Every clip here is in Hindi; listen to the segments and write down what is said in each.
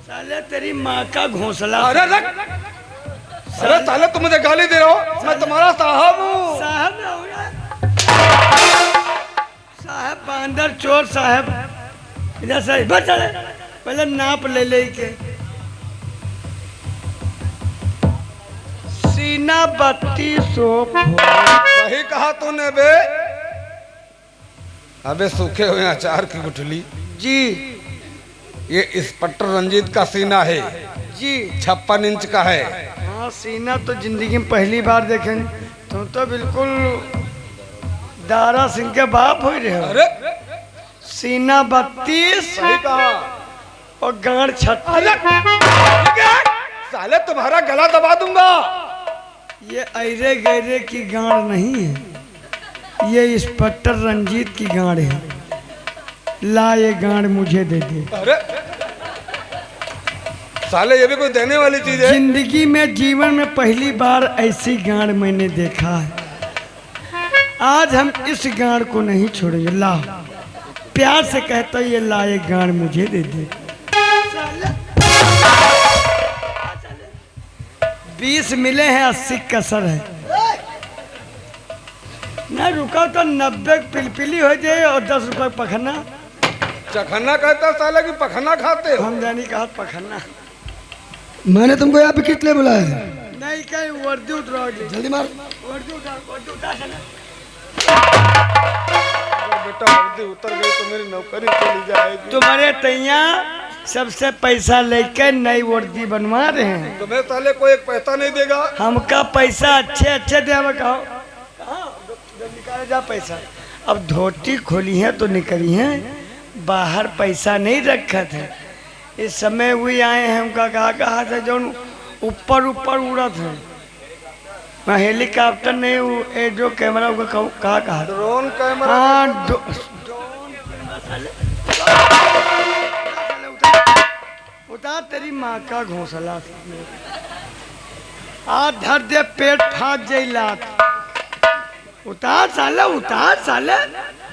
साले तेरी माँ का घोंसला। अरे अरे साले तुम मुझे गाली दे रहे हो, मैं तुम्हारा साहब हूँ। साहब ना होगा, साहब बांदर चोर साहब। इधर से बच चले, पहले नाप ले ले के। सीना 32 सही कहा तूने बे। अबे सूखे हुए अचार की गुठली जी। ये इंस्पेक्टर रंजीत का सीना है जी 56 इंच का है। हाँ, सीना तो जिंदगी में पहली बार देखे। तुम तो बिल्कुल दारा सिंह के बाप हो रहे हो। अरे सीना 32 सही कहा और गांड 36। अरे साले तुम्हारा गला दबा दूंगा। ये ऐरे गैरे की गांड नहीं है, ये इंस्पेक्टर रंजीत की गांड है। ला ये गांड मुझे दे दे। अरे साले ये भी कोई देने वाली चीज है? जिंदगी में जीवन में पहली बार ऐसी गांड मैंने देखा है। आज हम इस गांड को नहीं छोड़ेंगे। ला, प्यार से कहता ये ला ये गांड मुझे दे दे। 20 मिले हैं, 80 कसर है। ना रुका तो 90 पिलपिली हो जाए और 10 रुपए पखना। चखन्ना कहता साले की पखना खाते हो। हम जानी कहा पखना। मैंने तुमको यहाँ पे किस लिए बुलाया है? नहीं कहीं वर्दी उतराओ, जल्दी मार। वर्दी उतार, वर्दी उतार चला। अगर बेटा वर्दी उतर गई तो मेरी नौकरी चली जाएगी। तुम्हारे तैया सबसे पैसा लेकर नई वर्दी बनवा रहे हैं। तुम्हें साले कोई एक पैसा नहीं देगा। हमका पैसा अच्छे अच्छे दे। कहो कहाँ निकाले जा पैसा। अब धोती खोली है तो निकली है, बाहर पैसा नहीं रखा था। इस समय हुई आए हैं, उनका कहा था जो ऊपर ऊपर उड़ा था। मैं हेलीकॉप्टर नहीं हूँ, ये जो कैमरा होगा कहा ड्रोन कैमरा। हाँ उतार तेरी माँ का घोंसला। आ धर दे पेट फाट जाई लात। उतार साले, उतार साले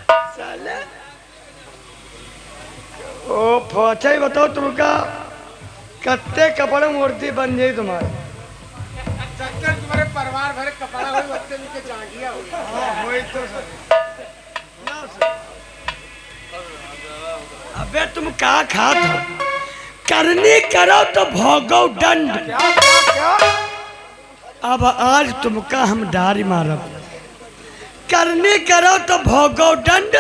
साले। ओ फौचा ही बताओ तुमका कत्ते कपड़े मूर्ति बन जाई तुम्हारे। तुम्हारे परिवार भरे कपड़ा हो बच्चे के जागिया हो। तो अबे तुम क्या खात हो? करनी करो तो भोगो दंड। क्या क्या क्या? अब आज तुमका हम डारी मारब। करनी करो तो भोगो दंड,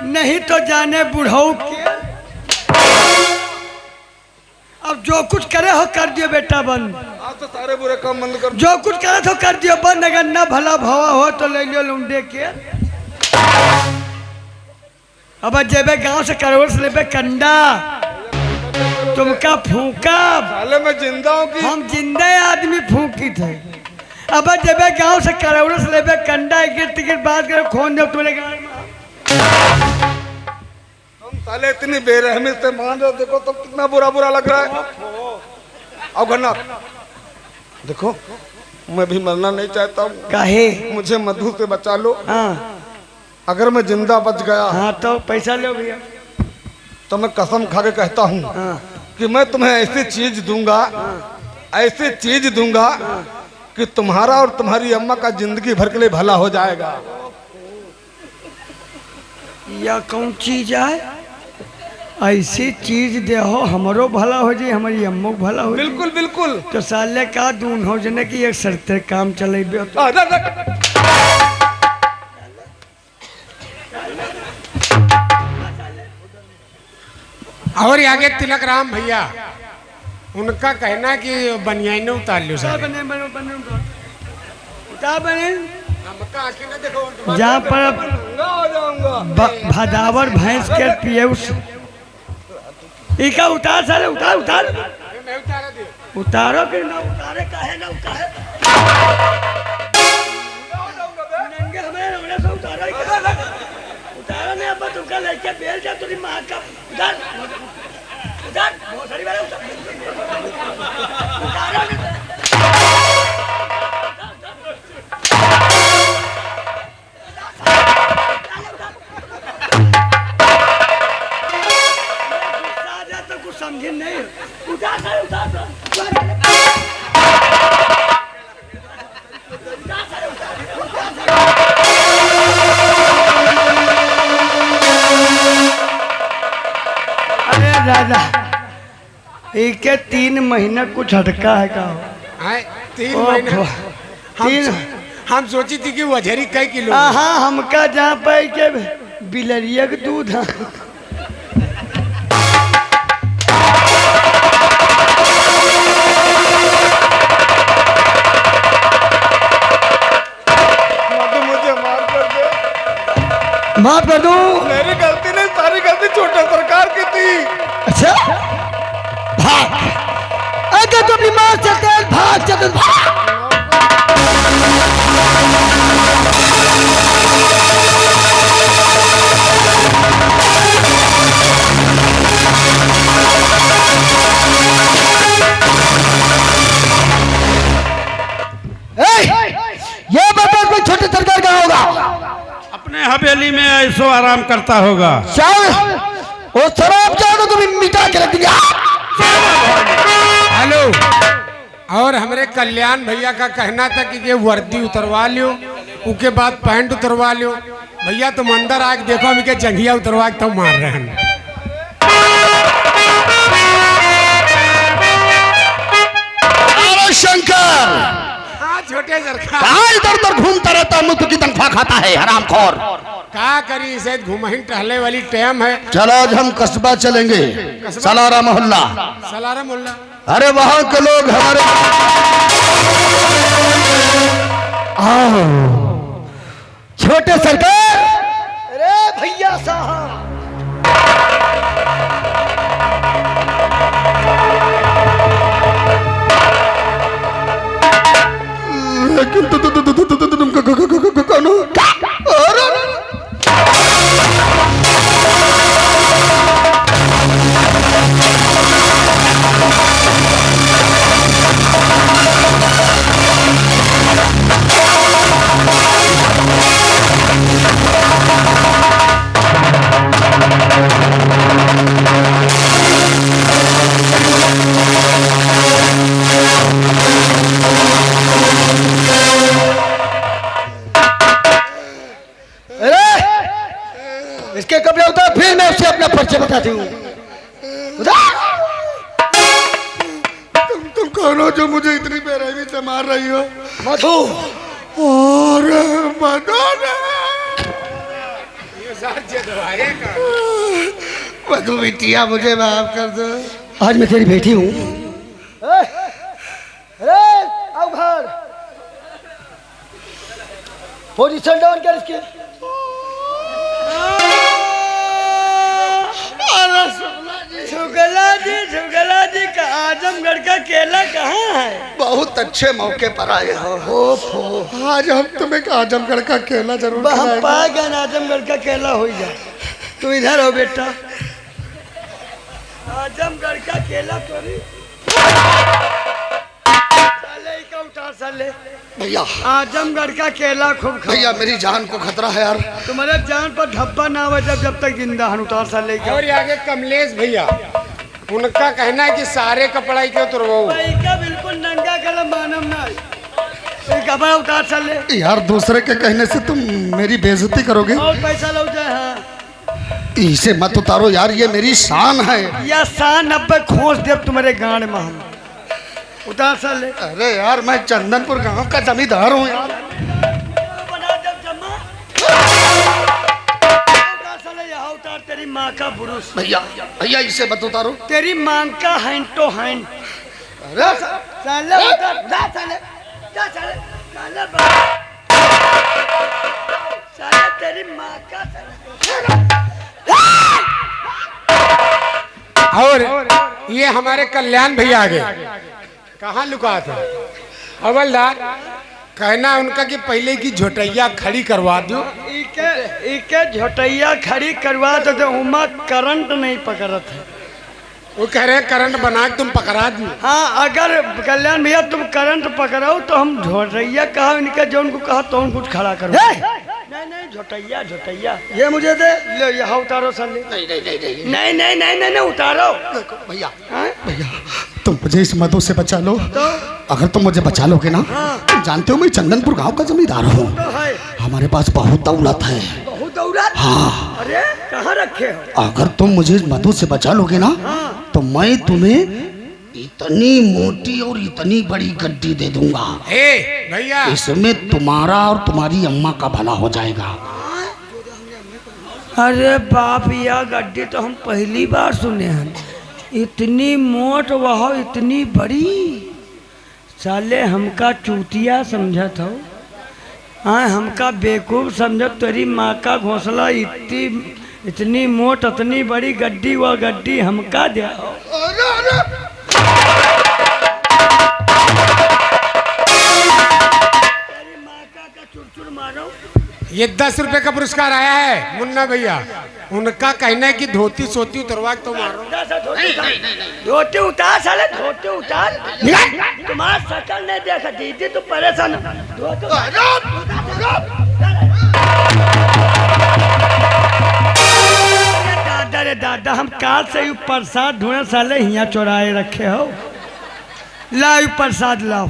नहीं तो जाने बुढ़ऊ के। अब जो कुछ करे हो कर दियो बेटा बंद। आज तो सारे बुरे काम बंद कर। जो कुछ करे तो कर दियो बंद। अगर न भला भवा हो तो ले लियो लुंडे के। अब जेबे गांव से करोड़ से लेबे कंडा, तुमका फूका। साले मैं जिंदा हूँ कि हम जिंदे आदमी फूकी थे। अब जब गांव से करोड़ से लेबे कंडा गिर टिकट बात कर खोन दो तुम्हारे गांव में। तुम साले इतनी बेरहमी से मान रहे हो। देखो तो कितना बुरा बुरा लग रहा है। आओ घरना देखो, मैं भी मरना नहीं चाहता हूँ। काहे? मुझे मधु से बचा लो। हाँ अगर मैं जिंदा बच गया हाँ तो पैसा लो भैया। तो मैं कसम खा के कहता हूँ हाँ कि मैं तुम्हें ऐसी चीज दूंगा, ऐसी चीज दूंगा कि तुम्हारा और तुम्हारी अम्मा का जिंदगी भर के लिए भला हो जाएगा। या कौन चीज है? ऐसी चीज दे हो हमारो भला हो जाए, हमारी अम्मो भला हो जाए। बिल्कुल बिल्कुल। तो साले का दून हो जाने की एक शर्ते काम चलेबे। और आगे तिलक राम भैया, उनका कहना कि बनियान उतार लो सर। जहाँ पर भदावर भैंस के पियूस इका उतार सारे, उतार उतार उतारो कि ना उतारे काहे ना उतारे। नंगे हमें हमने से उतारा ही उतारा नहीं। अब तुमका लेके बेल जा तुरी माँ का। उतार उतार बहुत सारी बार उतारो नहीं। समझे नहीं। उठा कर, उठा कर। अरे दादा, एक 3 महीना कुछ हटका है का? आए 3 ओ, महीने तीन हम सोची थी कि वजहरी कई किलो हाँ हमका जहाँ पे के बिलरिया के दूध है। मधु मुझे माफ कर दे। माफ कर दूं। मेरी गलती नहीं, सारी गलती छोटे सरकार की थी। अच्छा भाग, अगर तुम अपनी माँ से तेल भाग चल भाग। ये बता कोई छोटे सरकार का होगा? अपने हवेली में ऐसो आराम करता होगा। चल वो शराब जानो तो भी मिटा के रख दिया। हेलो, और हमारे कल्याण भैया का कहना था कि ये वर्दी उतरवा लियो, उसके बाद पैंट उतरवा लियो। भैया तुम अंदर आके देखो, हम के जंघिया उतरवा के तो मार रहे हैं। शंकर हाँ छोटे सरकार, कहाँ इधर उधर घूमता रहता, मुफ्त की तनख्वाह खाता है हरामखोर। क्या करी, इसे घुमहिन टहले वाली टाइम है। चलो आज हम कस्बा चलेंगे, सलारा मोहल्ला। सलारा मोहल्ला, अरे वहां के लोग हमारे आओ छोटे सरकार। अरे भैया साहब, लेकिन तुम कौन हो? इसके कपड़े उतार, फिर मैं उसे अपना परिचय बताती हूँ। तुम कौन हो जो मुझे इतनी बेरहमी से मार रही हो? मधु। और मधु मधु बिटिया, मुझे माफ कर दो। आज मैं तेरी बेटी हूँ। अरे आओ घर, पोजीशन डाउन कर इसके। शुक्ला जी का आजमगढ़ का केला कहाँ है? बहुत अच्छे मौके पर आए हो। आज हम तुम्हें आजमगढ़ का केला जरूर हम खिलाएंगे। पा गए आजमगढ़ का केला हो जा। तू इधर हो बेटा, आजमगढ़ का केला तोरी साले का उतार साले। भैया आजमगढ़ का केला खूब खा। भैया मेरी जान को खतरा है यार। तुम्हारे जान पर धब्बा ना हो जब तक जिंदा हन। उतार साले का। और ये आगे कमलेश भैया, उनका कहना है कि सारे कपड़ा ही क्यों उतरवाओ। भाई का बिल्कुल नंगा कलम मानम ना। कपड़ा उतार साले। यार दूसरे के कहने से तुम मेरी बेइज्जती करोगे। और पैसा लो जाए। हाँ इसे मत उतारो यार, ये मेरी शान है। या शान अब खोस देव तुम्हारे गांड में हम। उतार साले। अरे यार मैं चंदनपुर गांव का जमींदार हूँ यार। बना दो जमा। उतार साले, यहाँ उतार तेरी माँ का बुरुस। भैया भैया इसे मत उतारो। तेरी माँ का हैंड टू हैंड। अरे साले उतार, जा साले, जा साले, साले साले तेरी माँ का साले। और ये हमारे कल्याण भैया आगे कहाँ लुका था। हवलदार, कहना उनका कि पहले की झोटैया खड़ी करवा दो। इके झोटैया खड़ी करवा दो तो उमा करंट नहीं पकड़त है। वो कह रहे हैं करंट बना के तुम पकड़ा दी। हाँ अगर कल्याण भैया तुम करंट पकड़ाओ तो हम झोटैया कहा इनका जो उनको कहा तो कुछ खड़ा करो। नहीं नहीं झोटैया झोटैया ये मुझे दे ले, यहाँ उतारो साले। नहीं नहीं नहीं नहीं नहीं नहीं नहीं नहीं नहीं उतारो। भैया हाँ? भैया तुम मुझे इस मधु से बचा लो। तो अगर तुम मुझे बचा लोगे ना, तुम जानते हो मैं चंदनपुर गांव का जमींदार हूँ। तो है हमारे पास बहुत दौलत है। बहुत दौलत। हाँ। अरे कहाँ रखे हो? अगर तुम मुझे इस मधु से बचा लोगे ना, तो मैं तुम्हें इतनी मोटी और इतनी बड़ी गड्डी दे दूंगा। ए भैया, इसमें तुम्हारा और तुम्हारी अम्मा का भला हो जाएगा। अरे बाप, यह गड्डी तो हम पहली बार सुने हैं। इतनी मोट वह इतनी बड़ी। साले हमका चूतिया समझत हो। हाँ, हमका बेवकूफ़ समझत। तेरी माँ का घोंसला इतनी मोट इतनी बड़ी गड्डी, वह गड्डी हमका दे। चुर मारो। ये 10 रुपए का पुरस्कार आया है मुन्ना भैया। उनका कहना है कि धोती सोती उतरवा के तो मारो। धोती उतार साले, धोती उतार। तुम्हारा शक्ल नहीं देखा दीदी, तो परेशान। दादा रे दादा, हम काल से यू प्रसाद ढूंढे साले, यहाँ चौराहे रखे हो। लाओ यू प्रसाद, लाओ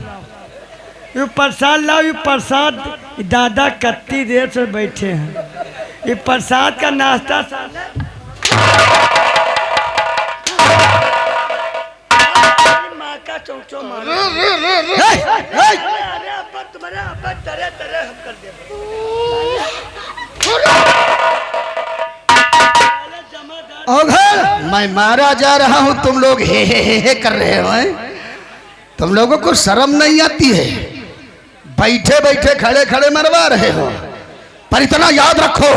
यू प्रसाद, लाओ यू प्रसाद। दादा कत्ती देर से बैठे हैं। ये प्रसाद का नाश्ता साले माँ का चौचो मारो। अरे अब्बा, तुम्हारे अब्बा तरह तरह हम कर दे। मैं मारा जा रहा हूँ, तुम लोग हे कर रहे हो। तुम लोगों को शर्म नहीं आती है? बैठे बैठे खड़े खड़े मरवा रहे हो। पर इतना याद रखो,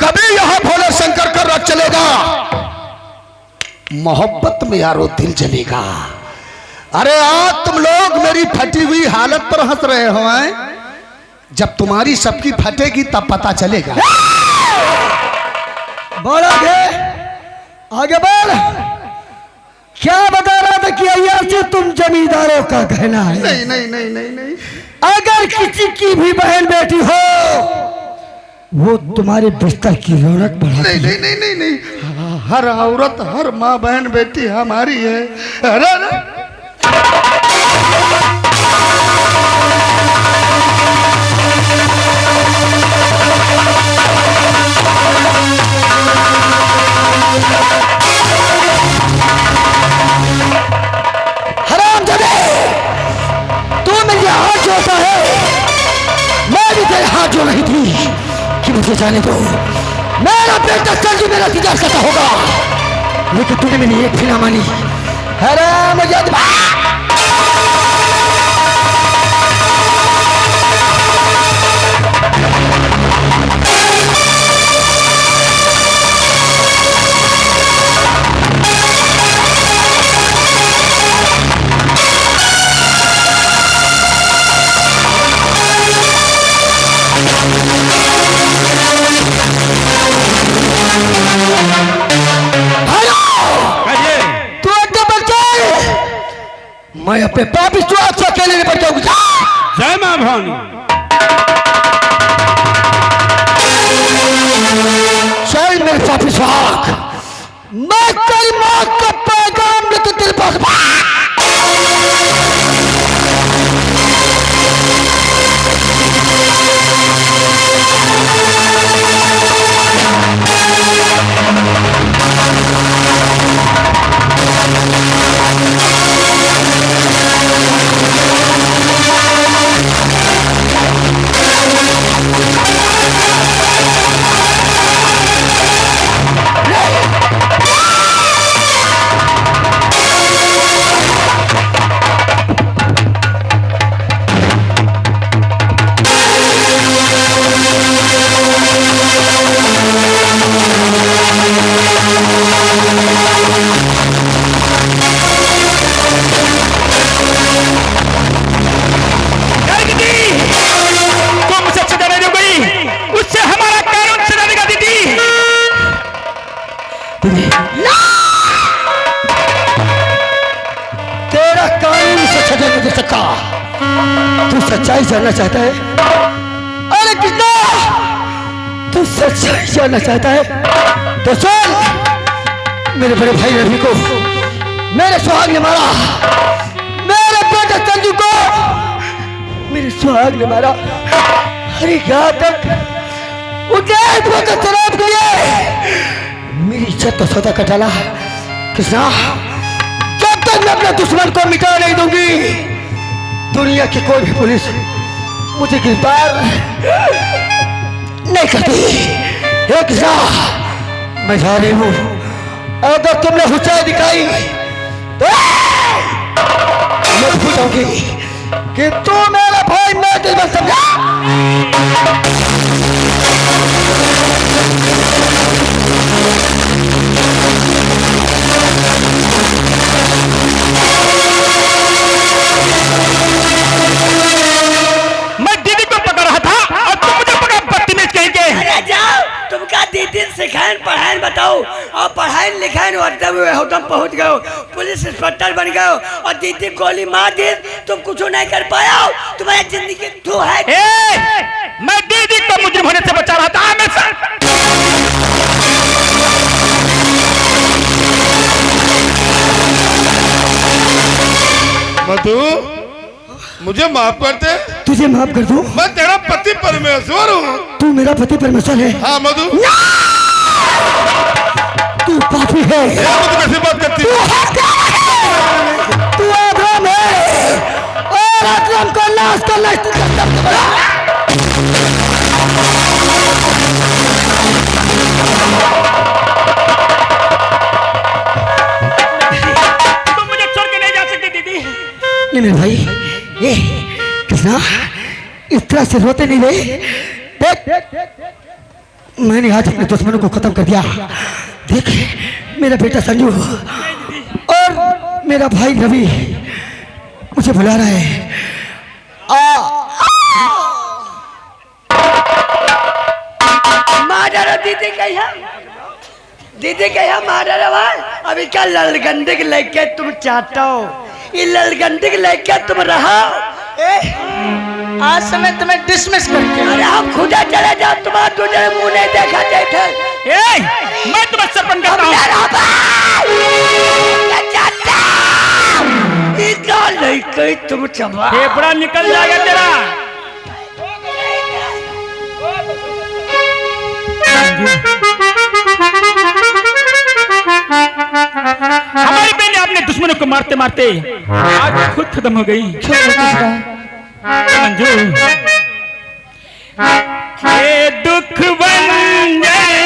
कभी यहां भोले शंकर का रथ चलेगा, मोहब्बत में यारो दिल जलेगा। अरे आज तुम लोग मेरी फटी हुई हालत पर हंस रहे हो। जब तुम्हारी सबकी फटेगी तब पता चलेगा। बोल आगे बोल। क्या बता रहा था कि अय्यासी तुम जमींदारों का कहना है? नहीं नहीं नहीं नहीं नहीं। अगर किसी की भी बहन बेटी हो, वो तुम्हारे बिस्तर की रौनक बढ़ाती है। नहीं नहीं नहीं नहीं, हर औरत हर माँ बहन बेटी हमारी है। अरे हाथ जो नहीं थी कि मुझे जाने दो, मेरा बेटा कल भी मेरा इंतजार करता होगा, लेकिन तूने मेरी एक भी ना मानी। अरे मुझे मैं अपने पाप विश्वास से अकेले निपट जाऊंगा। जय मां भवानी। चल मेरे पाप विश्वास, मैं तेरी मौत का पैगाम लेकर तेरे पास। तेरा कानून से सजा नहीं दे सकता। तू सच्चाई जानना चाहता है? अरे कृष्णा, सच्चाई जानना चाहता है तो सुन। मेरे बड़े भाई रवि को मेरे सुहाग ने मारा, मेरे बेटे संजू को मेरे सुहाग ने मारा। अरे यहाँ तक शराब के लिए मेरी इज्जत तो सौदा कर डाला। कृष्णा, जब तक मैं अपने दुश्मन को मिटा नहीं दूंगी, दुनिया की कोई भी पुलिस मुझे गिरफ्तार नहीं करती। हे कृष्णा, मैं जा रही हूँ। अगर तुमने हुचाई दिखाई तो मैं भूल जाऊंगी कि तू मेरा भाई, मैं तुझे समझा। मैं दीदी को पकड़ रहा था और तुम मुझे पकड़ा बदतमीज कहेंगे। अरे जाओ, तुमका दीदी सिखाएं पढ़ाएं बताओ, और पढ़ाई लिखाएं हो तुम पहुंच गए, पुलिस इंस्पेक्टर बन गए और दीदी गोली मार दी, तुम कुछ नहीं कर पाया। तुम्हारी जिंदगी तू है। मैं दीदी को मुजरिम होने से बचा रहा था हमेशा। मधु, मुझे माफ कर दे। तुझे माफ कर दूं? मैं तेरा पति परमेश्वर हूँ। तू मेरा पति परमेश्वर है? हाँ मधु। तू पापी है। मधु कैसी बात करती तू अधर्म है और अधर्म को नाश करना सबसे बड़ा। तुम मुझे छोड़ के नहीं जा सकती दीदी। नहीं मेरे भाई, ये कृष्णा इस तरह से रोते नहीं रे। देख, मैंने आज अपने दुश्मनों को खत्म कर दिया। देख, मेरा बेटा संजू और मेरा भाई रवि मुझे बुला रहा है। मार डालो दीदी कहिया, दीदी कहिया मार डालो। अभी क्या ललगंडे के लेके तुम चाहते हो? ये ललगंडे के लेके तुम रहो। आज से मैं तुम्हें डिसमिस करके। अरे हम खुदा चले जाओ, तुम्हारा तुझे मुंह नहीं देखा देखे। मैं तुम्हें सरपंच करता हूँ। नहीं कहीं तुम चबा फेफड़ा निकल जाएगा तेरा। हमारी बहन अपने दुश्मनों को मारते मारते आज खुद खत्म हो गई। मंजू, ये दुख बन गए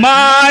माँ